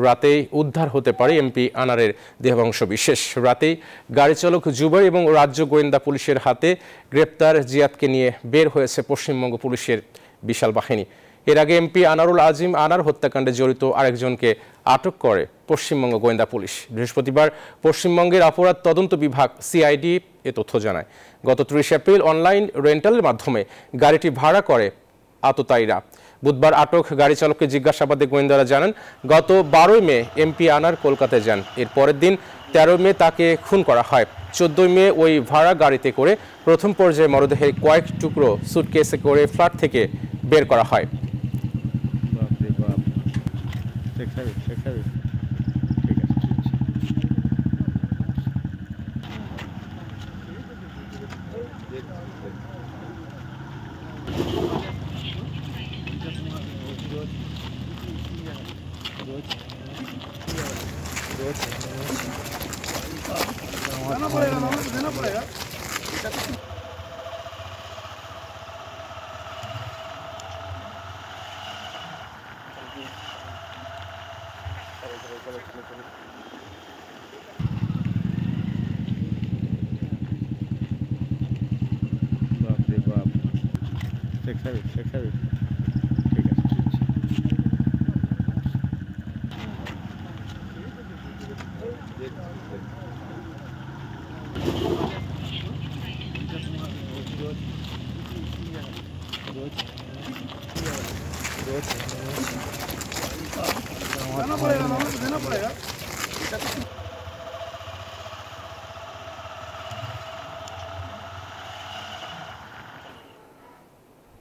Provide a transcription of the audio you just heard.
রাতেই উদ্ধার হতে পারে এমপি আনারের দেহাংশ বিশেষ। রাতেই গাড়ি চালক জুবাই এবং রাজ্য গোয়েন্দা পুলিশের হাতে গ্রেপ্তার জিয়াদকে নিয়ে বের হয়েছে পশ্চিমবঙ্গ পুলিশের বিশাল বাহিনী। এর আগে এমপি আনারুল আজিম আনার হত্যাকাণ্ডে জড়িত আরেকজনকে আটক করে পশ্চিমবঙ্গ গোয়েন্দা পুলিশ। বৃহস্পতিবার পশ্চিমবঙ্গের অপরাধ তদন্ত বিভাগ সিআইডি এ তথ্য জানায়। গত ৩০ এপ্রিল অনলাইন রেন্টালের মাধ্যমে গাড়িটি ভাড়া করে আততায়ীরা। বুধবার আটক গাড়ি চালককে জিজ্ঞাসাবাদে গোয়েন্দারা জানান, গত ১২ মে এমপি আনার কলকাতায় যান। এর পরের দিন ১৩ মে তাকে খুন করা হয়। ১৪ মে ওই ভাড়া গাড়িতে করে প্রথম পর্যায়ে মরদেহের কয়েক টুকরো সুটকেসে করে ফ্ল্যাট থেকে বের করা হয়। देना पड़ेगा। बाप रे बाप, ठीक है ठीक है। देना पड़ेगा।